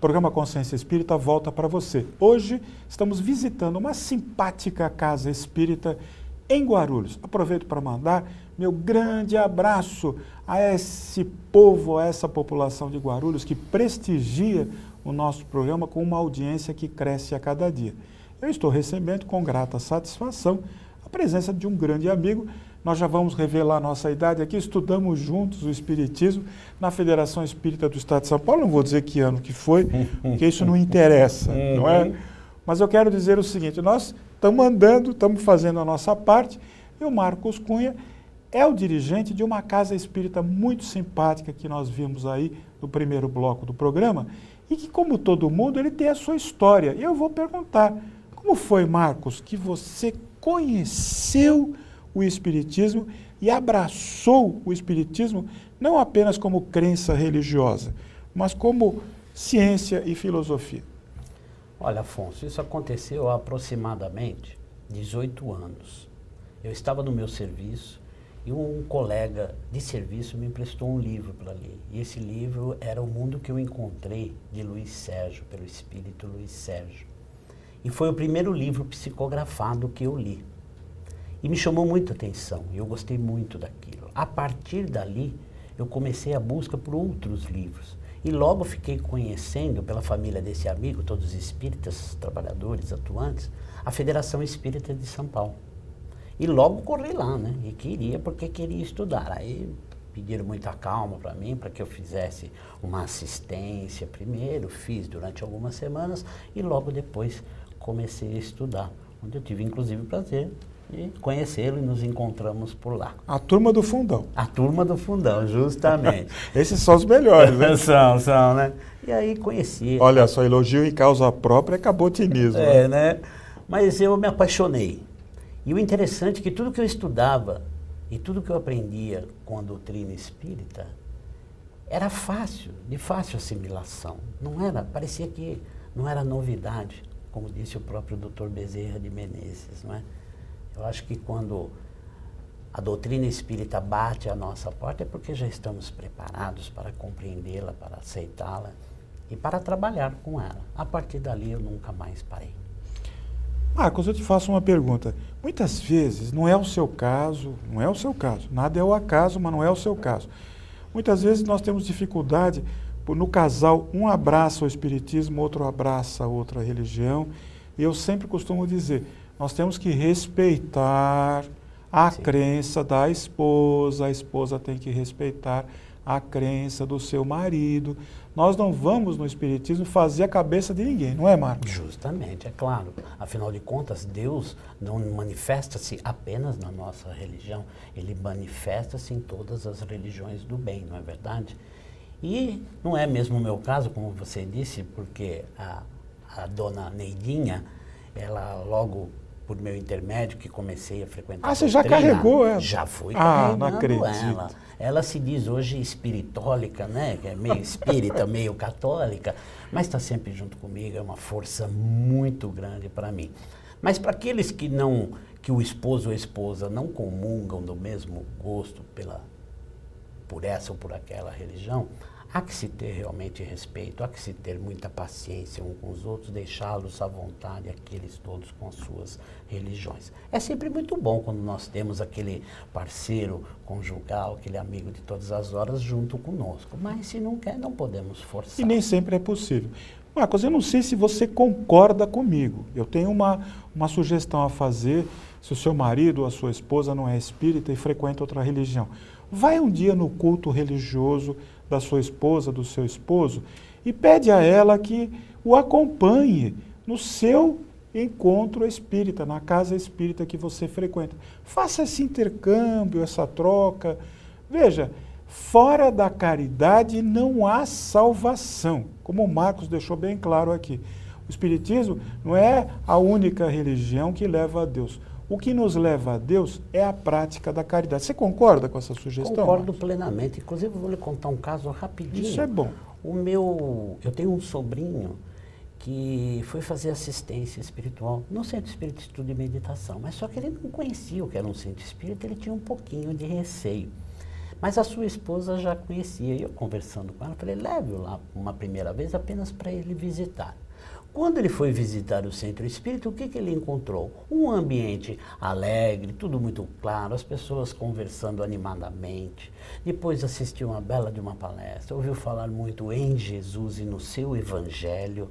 O programa Consciência Espírita volta para você. Hoje estamos visitando uma simpática casa espírita em Guarulhos. Aproveito para mandar meu grande abraço a esse povo, a essa população de Guarulhos que prestigia o nosso programa com uma audiência que cresce a cada dia. Eu estou recebendo com grata satisfação a presença de um grande amigo. Nós já vamos revelar a nossa idade aqui, estudamos juntos o Espiritismo na Federação Espírita do Estado de São Paulo. Não vou dizer que ano que foi, porque isso não interessa, não é? Mas eu quero dizer o seguinte, nós estamos andando, estamos fazendo a nossa parte, e o Marcos Cunha é o dirigente de uma casa espírita muito simpática que nós vimos aí no primeiro bloco do programa, e que, como todo mundo, ele tem a sua história. E eu vou perguntar, como foi, Marcos, que você conheceu o Espiritismo e abraçou o Espiritismo não apenas como crença religiosa, mas como ciência e filosofia? Olha, Afonso, isso aconteceu há aproximadamente 18 anos. Eu estava no meu serviço e um colega de serviço me emprestou um livro para ler. E esse livro era O Mundo que eu Encontrei, de Luiz Sérgio, pelo espírito Luiz Sérgio. E foi o primeiro livro psicografado que eu li. E me chamou muita atenção, e eu gostei muito daquilo. A partir dali, eu comecei a busca por outros livros. E logo fiquei conhecendo, pela família desse amigo, todos os espíritas, trabalhadores, atuantes, a Federação Espírita de São Paulo. E logo corri lá, né? E queria, porque queria estudar. Aí pediram muita calma para mim, para que eu fizesse uma assistência primeiro, fiz durante algumas semanas, e logo depois comecei a estudar, onde eu tive inclusive o prazer de conhecê-lo e nos encontramos por lá. A turma do fundão. A turma do fundão, justamente. Esses são os melhores, né? São, né? E aí conheci. Olha só, elogio em causa própria é cabotinismo. Né? Mas eu me apaixonei. E o interessante é que tudo que eu estudava e tudo que eu aprendia com a doutrina espírita era fácil, de fácil assimilação. Não era, parecia que não era novidade, como disse o próprio Dr. Bezerra de Menezes, não é? Eu acho que quando a doutrina espírita bate à nossa porta é porque já estamos preparados para compreendê-la, para aceitá-la e para trabalhar com ela. A partir dali eu nunca mais parei. Marcos, eu te faço uma pergunta. Muitas vezes, não é o seu caso, nada é o acaso, mas não é o seu caso. Muitas vezes nós temos dificuldade, no casal, um abraça o Espiritismo, outro abraça outra religião, e eu sempre costumo dizer, nós temos que respeitar a crença da esposa, a esposa tem que respeitar a crença do seu marido. Nós não vamos no Espiritismo fazer a cabeça de ninguém, não é, Marcos? Justamente, é claro. Afinal de contas, Deus não manifesta-se apenas na nossa religião, Ele manifesta-se em todas as religiões do bem, não é verdade? E não é mesmo o meu caso, como você disse, porque a dona Neidinha, ela logo por meu intermédio, que comecei a frequentar a você já carregou ela? Já fui carregando não acredito. ela. Ela se diz hoje espiritólica, né? Que é meio espírita, meio católica, mas está sempre junto comigo, é uma força muito grande para mim. Mas para aqueles que o esposo ou a esposa não comungam do mesmo gosto por essa ou por aquela religião, há que se ter realmente respeito, há que se ter muita paciência uns com os outros, deixá-los à vontade, aqueles todos com as suas religiões. É sempre muito bom quando nós temos aquele parceiro conjugal, aquele amigo de todas as horas junto conosco, mas se não quer, não podemos forçar. E nem sempre é possível. Marcos, eu não sei se você concorda comigo. Eu tenho uma sugestão a fazer, se o seu marido ou a sua esposa não é espírita e frequenta outra religião. Vai um dia no culto religioso da sua esposa, do seu esposo, e pede a ela que o acompanhe no seu encontro espírita, na casa espírita que você frequenta. Faça esse intercâmbio, essa troca. Veja, fora da caridade não há salvação, como o Marcos deixou bem claro aqui. O Espiritismo não é a única religião que leva a Deus. O que nos leva a Deus é a prática da caridade. Você concorda com essa sugestão? Concordo plenamente. Inclusive, eu vou lhe contar um caso rapidinho. Isso é bom. Eu tenho um sobrinho que foi fazer assistência espiritual no Centro Espírita de Estudo e Meditação, mas só que ele não conhecia o que era um centro espírita, ele tinha um pouquinho de receio. Mas a sua esposa já conhecia. E eu conversando com ela, falei, leve-o lá uma primeira vez apenas para ele visitar. Quando ele foi visitar o Centro Espírita, o que ele encontrou? Um ambiente alegre, tudo muito claro, as pessoas conversando animadamente. Depois assistiu uma bela de uma palestra, ouviu falar muito em Jesus e no seu Evangelho.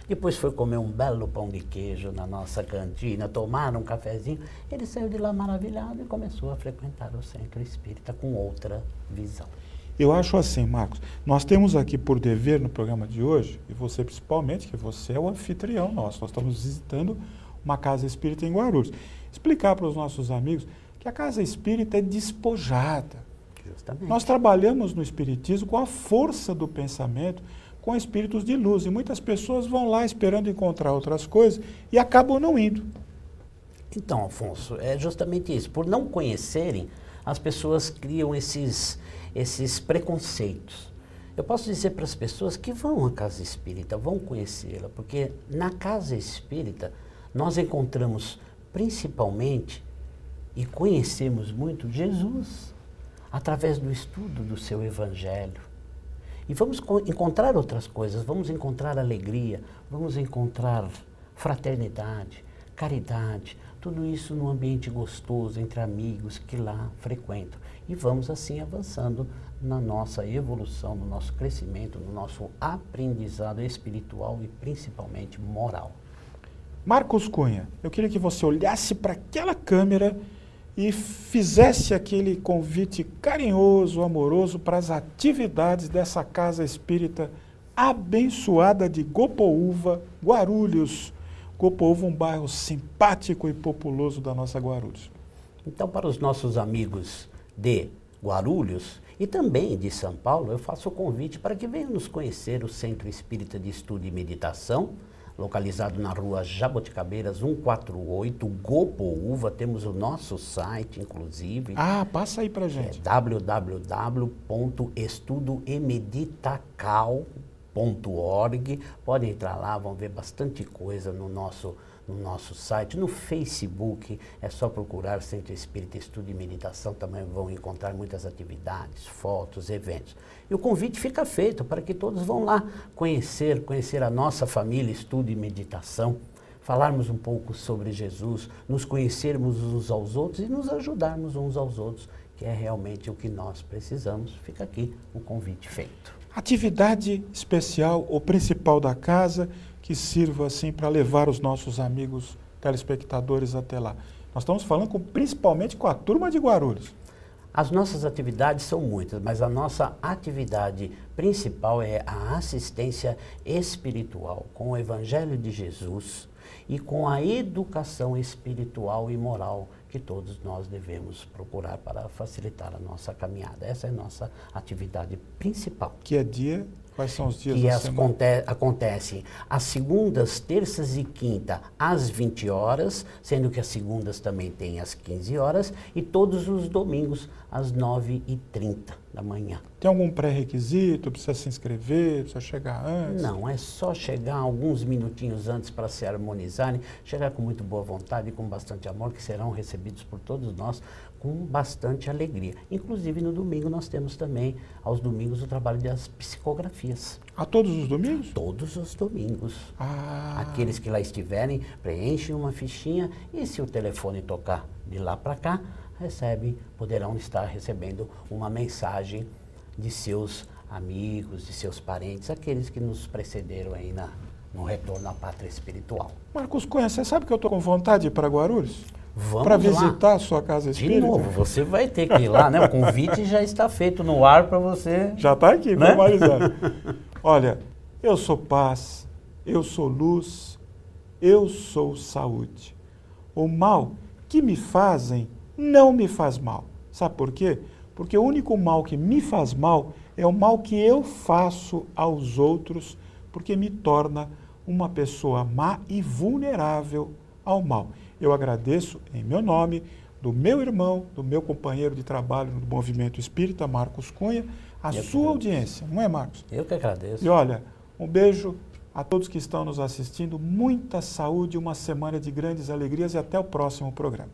Depois foi comer um belo pão de queijo na nossa cantina, tomar um cafezinho. Ele saiu de lá maravilhado e começou a frequentar o Centro Espírita com outra visão. Eu acho assim, Marcos, nós temos aqui por dever no programa de hoje, e você principalmente, que você é o anfitrião nosso, nós estamos visitando uma casa espírita em Guarulhos, explicar para os nossos amigos que a casa espírita é despojada. Justamente. Nós trabalhamos no espiritismo com a força do pensamento, com espíritos de luz, e muitas pessoas vão lá esperando encontrar outras coisas e acabam não indo. Então, Afonso, é justamente isso. Por não conhecerem, as pessoas criam esses preconceitos. Eu posso dizer para as pessoas que vão à casa espírita, vão conhecê-la, porque na casa espírita nós encontramos principalmente e conhecemos muito Jesus através do estudo do seu Evangelho. E vamos encontrar outras coisas, vamos encontrar alegria, vamos encontrar fraternidade, caridade, tudo isso num ambiente gostoso, entre amigos que lá frequentam. E vamos assim avançando na nossa evolução, no nosso crescimento, no nosso aprendizado espiritual e principalmente moral. Marcos Cunha, eu queria que você olhasse para aquela câmera e fizesse aquele convite carinhoso, amoroso para as atividades dessa casa espírita abençoada de Gopoúva, Guarulhos. Gopoúva, um bairro simpático e populoso da nossa Guarulhos. Então, para os nossos amigos de Guarulhos e também de São Paulo, eu faço o convite para que venham nos conhecer o Centro Espírita de Estudo e Meditação, localizado na rua Jaboticabeiras 148, Gopoúva. Temos o nosso site, inclusive. Ah, passa aí pra gente. É www.estudoemeditacal.org. Podem entrar lá, vão ver bastante coisa no nosso site. No Facebook, é só procurar Centro Espírita Estudo e Meditação, também vão encontrar muitas atividades, fotos, eventos. E o convite fica feito para que todos vão lá conhecer a nossa família Estudo e Meditação, falarmos um pouco sobre Jesus, nos conhecermos uns aos outros e nos ajudarmos uns aos outros, que é realmente o que nós precisamos. Fica aqui o convite feito. Atividade especial ou principal da casa que sirva assim para levar os nossos amigos telespectadores até lá. Nós estamos falando principalmente com a turma de Guarulhos. As nossas atividades são muitas, mas a nossa atividade principal é a assistência espiritual com o Evangelho de Jesus e com a educação espiritual e moral que todos nós devemos procurar para facilitar a nossa caminhada. Essa é a nossa atividade principal. Que é dia? Quais são os dias que da semana? Acontecem às segundas, terças e quinta, às 20 horas, sendo que as segundas também tem às 15 horas, e todos os domingos, às 9h30 da manhã. Tem algum pré-requisito? Precisa se inscrever? Precisa chegar antes? Não, é só chegar alguns minutinhos antes para se harmonizarem, chegar com muito boa vontade e com bastante amor, que serão recebidos por todos nós com bastante alegria. Inclusive, no domingo, nós temos também, aos domingos, o trabalho das psicografias. A todos os domingos? Todos os domingos. Ah. Aqueles que lá estiverem, preenchem uma fichinha e, se o telefone tocar de lá para cá, poderão estar recebendo uma mensagem de seus amigos, de seus parentes, aqueles que nos precederam aí no retorno à pátria espiritual. Marcos Cunha, você sabe que eu estou com vontade de ir para Guarulhos? Vamos para lá. visitar a sua casa espírita? De novo, você vai ter que ir lá, né? O convite já está feito no ar para você. Já está aqui, né? formalizado. Olha, eu sou paz, eu sou luz, eu sou saúde. O mal que me fazem não me faz mal. Sabe por quê? Porque o único mal que me faz mal é o mal que eu faço aos outros, porque me torna uma pessoa má e vulnerável ao mal. Eu agradeço, em meu nome, do meu irmão, do meu companheiro de trabalho no Movimento Espírita, Marcos Cunha, a sua audiência, não é, Marcos? Eu que agradeço. E olha, um beijo a todos que estão nos assistindo, muita saúde, uma semana de grandes alegrias e até o próximo programa.